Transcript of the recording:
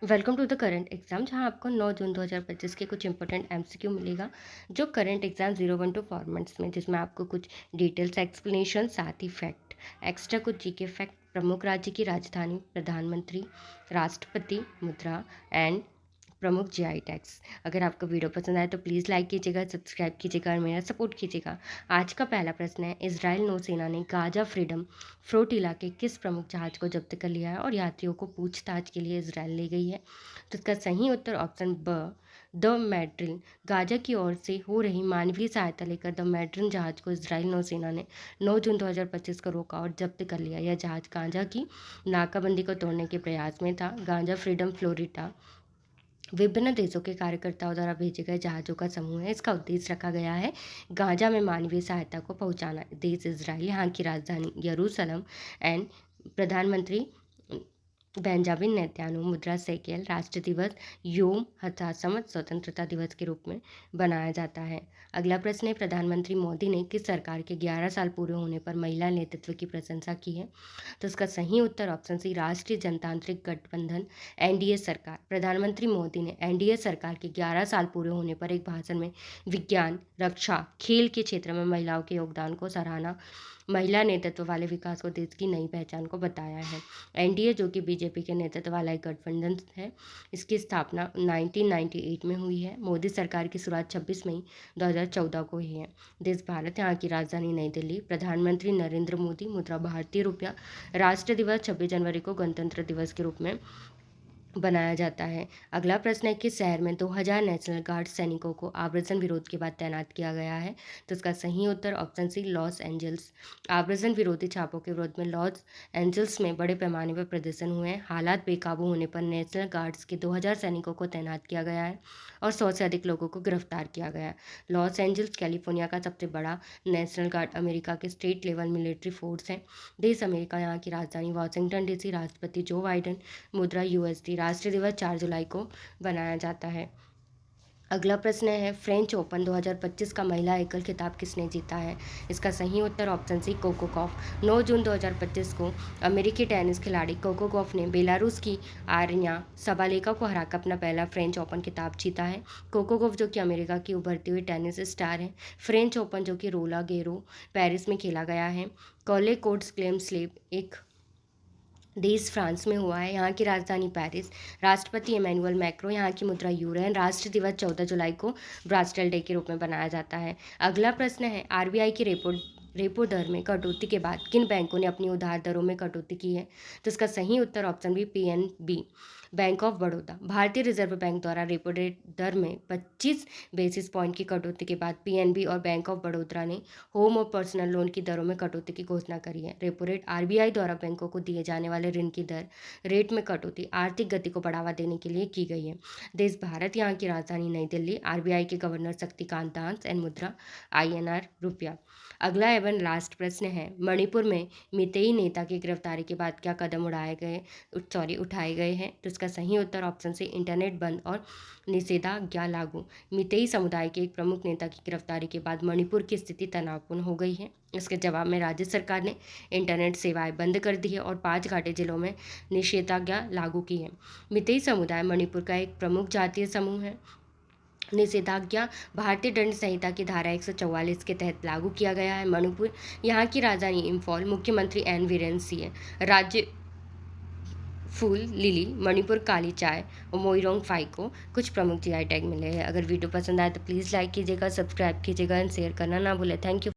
Welcome to the current exam, जहां आपको 9 जून 2025 के कुछ इंपॉर्टेंट एमसीक्यू मिलेगा जो करंट एग्जाम 012 फॉर्मेट्स में, जिसमें आपको कुछ डिटेल्स एक्सप्लेनेशन, साथ ही फैक्ट, एक्स्ट्रा कुछ जीके फैक्ट, प्रमुख राज्य की राजधानी, प्रधानमंत्री, राष्ट्रपति, मुद्रा एंड प्रमुख जीआई टैग्स। अगर आपको वीडियो पसंद आए तो प्लीज़ लाइक कीजिएगा, सब्सक्राइब कीजिएगा और मेरा सपोर्ट कीजिएगा। आज का पहला प्रश्न है, इजराइल नौसेना ने गाजा फ्रीडम फ्लोटिला के किस प्रमुख जहाज को जब्त कर लिया है और यात्रियों को पूछताछ के लिए इजराइल ले गई है? तो इसका सही उत्तर ऑप्शन ब, द मैड्रिन। गाजा की ओर से हो रही मानवीय सहायता लेकर द मैड्रिन जहाज को इजराइल नौसेना ने 9 जून 2025 को रोका और जब्त कर लिया। यह जहाज गाजा की नाकाबंदी को तोड़ने के प्रयास में था। गाजा फ्रीडम फ्लोरिडा विभिन्न देशों के कार्यकर्ताओं द्वारा भेजे गए जहाज़ों का समूह है। इसका उद्देश्य रखा गया है गाजा में मानवीय सहायता को पहुंचाना। देश इजराइल, यहाँ की राजधानी यरूशलेम एंड प्रधानमंत्री बेंजामिन नेतन्याहू, मुद्रा शेकेल, राष्ट्र दिवस योम हतासमत स्वतंत्रता दिवस के रूप में बनाया जाता है। अगला प्रश्न है, प्रधानमंत्री मोदी ने किस सरकार के 11 साल पूरे होने पर महिला नेतृत्व की प्रशंसा की है? तो इसका सही उत्तर ऑप्शन सी, राष्ट्रीय जनतांत्रिक गठबंधन एनडीए सरकार। प्रधानमंत्री मोदी ने एनडीए सरकार के 11 साल पूरे होने पर एक भाषण में विज्ञान, रक्षा, खेल के क्षेत्र में महिलाओं के योगदान को सराहना, महिला नेतृत्व वाले विकास को देश की नई पहचान को बताया है। एनडीए, जो कि बीजेपी के नेतृत्व वाला एक गठबंधन है, इसकी स्थापना 1998 में हुई है। मोदी सरकार की शुरुआत 26 मई 2014 को हुई है। देश भारत, यहाँ की राजधानी नई दिल्ली, प्रधानमंत्री नरेंद्र मोदी, मुद्रा भारतीय रुपया, राष्ट्र दिवस 26 जनवरी को गणतंत्र दिवस के रूप में बनाया जाता है। अगला प्रश्न है, किस शहर में 2000 नेशनल गार्ड सैनिकों को आव्रजन विरोध के बाद तैनात किया गया है? तो इसका सही उत्तर ऑप्शन सी, लॉस एंजल्स। आव्रजन विरोधी छापों के विरोध में लॉस एंजल्स में बड़े पैमाने पर प्रदर्शन हुए हैं। हालात बेकाबू होने पर नेशनल गार्ड्स के 2000 सैनिकों को तैनात किया गया है और 100 से अधिक लोगों को गिरफ्तार किया गया है। लॉस एंजल्स कैलिफोर्निया का सबसे बड़ा नेशनल गार्ड अमेरिका के स्टेट लेवल मिलिट्री फोर्स है। देश अमेरिका, यहाँ की राजधानी वाशिंगटन डीसी, राष्ट्रपति जो बाइडेन, मुद्रा यूएसडी। राष्ट्रीय दिवस 4 जुलाई को बनाया जाता है। अगला प्रश्न है, फ्रेंच ओपन 2025 का महिला एकल खिताब किसने जीता है? इसका सही उत्तर ऑप्शन सी, कोको गॉफ। 9 जून 2025 को अमेरिकी टेनिस खिलाड़ी कोको गॉफ ने बेलारूस की आर्या सबालेका को हराकर अपना पहला फ्रेंच ओपन खिताब जीता है। कोको गॉफ, जो कि अमेरिका की उभरती हुई टेनिस स्टार है। फ्रेंच ओपन, जो कि रोला गेरो पेरिस में खेला गया है। कॉले कोर्ट्स ग्लैम स्लेब एक देश फ्रांस में हुआ है, यहाँ की राजधानी पेरिस। राष्ट्रपति इमैनुअल मैक्रो, यहाँ की मुद्रा यूरो है। राष्ट्र दिवस 14 जुलाई को ब्रास्टल डे के रूप में बनाया जाता है। अगला प्रश्न है, आरबीआई की रेपो दर में कटौती के बाद किन बैंकों ने अपनी उधार दरों में कटौती की है? तो इसका सही उत्तर option B, PNB, bank of Baroda. भारतीय रिजर्व बैंक द्वारा रेपो रेट दर में 25 बेसिस पॉइंट की कटौती के बाद पीएनबी और बैंक ऑफ बड़ौदा ने होम और पर्सनल लोन की दरों में कटौती की घोषणा करी है। रेपो रेट आरबीआई द्वारा बैंकों को दिए जाने वाले ऋण की दर रेट में कटौती आर्थिक गति को बढ़ावा देने के लिए की गई है। देश भारत, यहाँ की राजधानी नई दिल्ली, आरबीआई के गवर्नर शक्तिकांत दास एंड मुद्रा आईएनआर रुपया। अगला एवं लास्ट प्रश्न है, मणिपुर में मितेई नेता की गिरफ्तारी के बाद क्या कदम उठाए गए हैं? तो इसका सही उत्तर ऑप्शन से, इंटरनेट बंद और निषेधाज्ञा लागू। मितेई समुदाय के एक प्रमुख नेता की गिरफ्तारी के बाद मणिपुर की स्थिति तनावपूर्ण हो गई है। इसके जवाब में राज्य सरकार ने इंटरनेट सेवाएं बंद कर दी है और 5 घाटे जिलों में निषेधाज्ञा लागू की है। मितेई समुदाय मणिपुर का एक प्रमुख जातीय समूह है। निषेधाज्ञा भारतीय दंड संहिता की धारा 144 के तहत लागू किया गया है। मणिपुर, यहाँ की राजधानी इम्फॉल, मुख्यमंत्री एन वीरेन सिंह है। राज्य फूल लिली, मणिपुर काली चाय और मोइरोंग फाई को कुछ प्रमुख जीआई टैग मिले हैं। अगर वीडियो पसंद आए तो प्लीज़ लाइक कीजिएगा, सब्सक्राइब कीजिएगा एंड शेयर करना ना भूलें। Thank you.